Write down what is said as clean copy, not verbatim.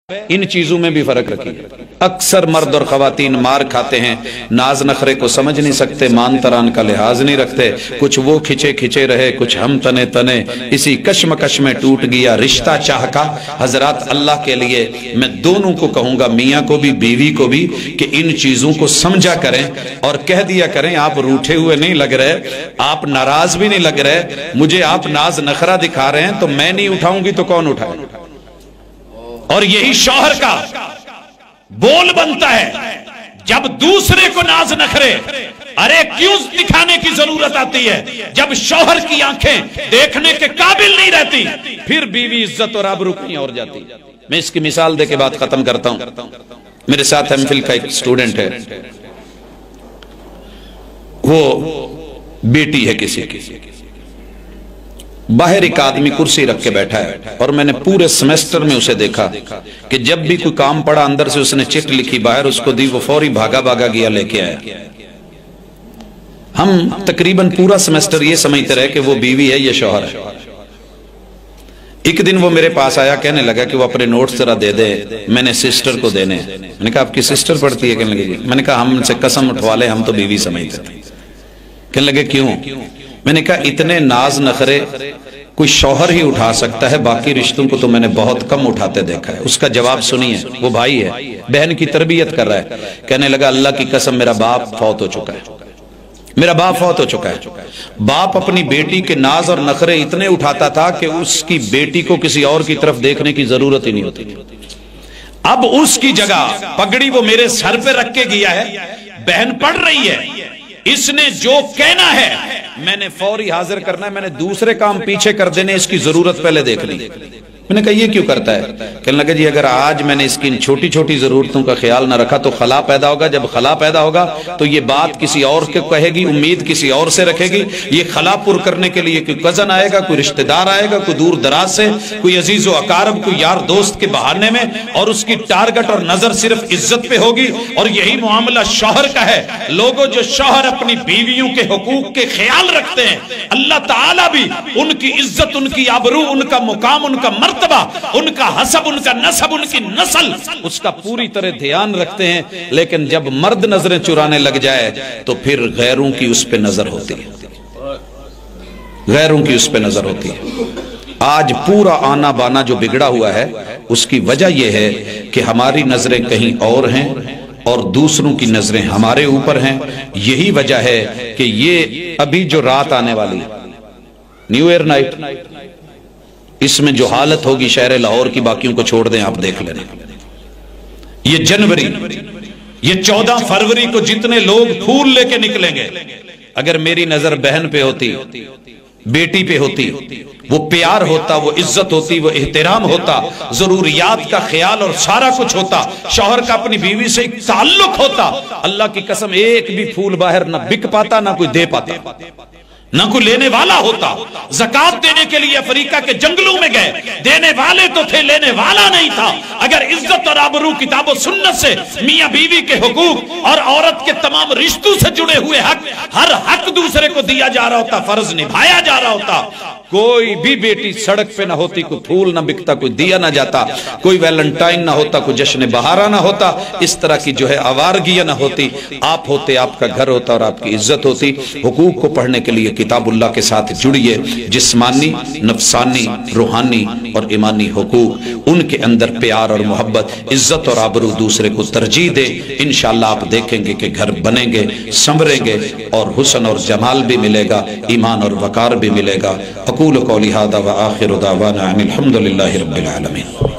ان چیزوں میں بھی فرق رکھیے۔ اکثر مرد اور خواتین مار کھاتے ہیں، ناز نخرے کو سمجھ نہیں سکتے، مان تران کا لحاظ نہیں رکھتے، کچھ وہ کھچے کھچے رہے، کچھ ہم تنے تنے، اسی کشمکش میں ٹوٹ گیا رشتہ چاہ کا۔ حضرات اللہ کے لیے میں دونوں کو کہوں گا، میاں کو بھی بیوی کو بھی، کہ ان چیزوں کو سمجھا کریں اور کہہ دیا کریں آپ روٹھے ہوئے نہیں لگ رہے، آپ ناراض بھی نہیں لگ رہے، مجھے آپ ناز نخرہ دکھا رہے ہیں تو میں نہیں اٹھاؤں گی تو کون اٹھائے؟ اور یہی شوہر کا بول بنتا ہے جب دوسرے کو ناز نخرے ارے کیوں دکھانے کی ضرورت آتی ہے، جب شوہر کی آنکھیں دیکھنے کے قابل نہیں رہتی، پھر بیوی عزت اور آبرو کہیں اور جاتی۔ میں اس کی مثال دے کے بات ختم کرتا ہوں۔ میرے ساتھ ایم فل کا ایک سٹوڈنٹ ہے، وہ بیٹی ہے کسی کی، باہر ایک آدمی کرسی رکھ کے بیٹھا ہے، اور میں نے پورے سمیسٹر میں اسے دیکھا کہ جب بھی کوئی کام پڑا اندر سے اس نے چٹ لکھی، باہر اس کو دی، وہ فوری بھاگا بھاگا گیا لے کے آیا۔ ہم تقریباً پورا سمیسٹر یہ سمجھتے رہے کہ وہ بیوی ہے، یہ شوہر ہے۔ ایک دن وہ میرے پاس آیا، کہنے لگا کہ وہ اپنے نوٹس ذرا دے دے، میں نے سسٹر کو دینے۔ میں نے کہا آپ کی سسٹر پڑھتی ہے؟ کہنے لگے میں نے کہا ہم سے قسم اٹھوا لے، ہم تو بیوی سمجھتے تھے۔ کہنے لگے کیوں؟ میں نے کہا اتنے ناز نخرے کوئی شوہر ہی اٹھا سکتا ہے، باقی رشتوں کو تو میں نے بہت کم اٹھاتے دیکھا ہے۔ اس کا جواب سنیے، وہ بھائی ہے، بہن کی تربیت کر رہا ہے۔ کہنے لگا اللہ کی قسم میرا باپ فوت ہو چکا ہے، میرا باپ فوت ہو چکا ہے۔ باپ اپنی بیٹی کے ناز اور نخرے اتنے اٹھاتا تھا کہ اس کی بیٹی کو کسی اور کی طرف دیکھنے کی ضرورت ہی نہیں ہوتی۔ اب اس کی جگہ پگڑی وہ میرے سر پہ رکھ کے گیا ہے، بہن پڑھ رہی ہے، اس نے جو کہنا ہے میں نے فوری حاضر کرنا ہے، میں نے دوسرے کام پیچھے کر دینے، اس کی ضرورت پہلے دیکھ لی۔ میں نے کہا یہ کیوں کرتا ہے؟ کہنے لگا جی اگر آج میں نے اس کی چھوٹی چھوٹی ضرورتوں کا خیال نہ رکھا تو خلا پیدا ہوگا، جب خلا پیدا ہوگا تو یہ بات کسی اور کو کہے گی، امید کسی اور سے رکھے گی، یہ خلا پر کرنے کے لیے کوئی کزن آئے گا، کوئی رشتہ دار آئے گا، کوئی دور دراز سے، کوئی عزیز و اقارب، کوئی یار دوست کے بہانے میں، اور اس کی ٹارگٹ اور نظر صرف عزت پہ ہوگی۔ اور یہی معاملہ شوہر کا ہے۔ لوگوں جو شوہر اپنی بیویوں کے حقوق کے خیال رکھتے ہیں، اللہ تعالیٰ بھی ان کی عزت، ان کی آبرو، ان کا مقام، ان کا مرتبہ، ان کا حسب، ان کا نسب، ان کی نسل، اس کا پوری طرح دھیان رکھتے ہیں۔ لیکن جب مرد نظریں چرانے لگ جائے تو پھر غیروں کی اس پہ نظر ہوتی ہے، غیروں کی اس پہ نظر ہوتی ہے۔ آج پورا آنا بانا جو بگڑا ہوا ہے، اس کی وجہ یہ ہے کہ ہماری نظریں کہیں اور ہیں اور دوسروں کی نظریں ہمارے اوپر ہیں۔ یہی وجہ ہے کہ یہ ابھی جو رات آنے والی نیو ایئر نائٹ، اس میں جو حالت ہوگی شہر لاہور کی، باقیوں کو چھوڑ دیں، آپ دیکھ لینا۔ یہ جنوری، یہ 14 فروری کو جتنے لوگ پھول لے کے نکلیں گے، اگر میری نظر بہن پہ ہوتی، بیٹی پہ ہوتی، وہ پیار ہوتا، وہ عزت ہوتی، وہ احترام ہوتا، ضروریات کا خیال اور سارا کچھ ہوتا، شوہر کا اپنی بیوی سے ایک تعلق ہوتا، اللہ کی قسم ایک بھی پھول باہر نہ بک پاتا، نہ کوئی دے پاتا، نہ کوئی لینے والا ہوتا۔ زکوٰۃ دینے کے لیے افریقہ کے جنگلوں میں گئے، دینے والے تو تھے، لینے والا نہیں تھا۔ اگر عزت اور آبرو، کتاب و سنت سے میاں بیوی کے حقوق اور عورت کے تمام رشتوں سے جڑے ہوئے حق، ہر حق دوسرے کو دیا جا رہا ہوتا، فرض نبھایا جا رہا ہوتا، کوئی بھی بیٹی سڑک پہ نہ ہوتی، کوئی پھول نہ بکتا، کوئی دیا نہ جاتا، کوئی ویلنٹائن نہ ہوتا، کوئی جشن بہارا نہ ہوتا، اس طرح کی جو ہے آوارگیاں نہ ہوتی۔ آپ ہوتے، آپ کا گھر ہوتا اور آپ کی عزت ہوتی۔ حقوق کو پڑھنے کے لیے کتاب اللہ کے ساتھ جڑیے، جسمانی، نفسانی، روحانی اور ایمانی حقوق، ان کے اندر پیار اور محبت، عزت اور آبرو، دوسرے کو ترجیح دے۔ انشاءاللہ آپ دیکھیں گے کہ گھر بنیں گے، سنوریں گے، اور حسن اور جمال بھی ملے گا، ایمان اور وقار بھی ملے گا۔ اقول قولی ھذا وآخر دعوانا ان الحمد للہ رب العالمین۔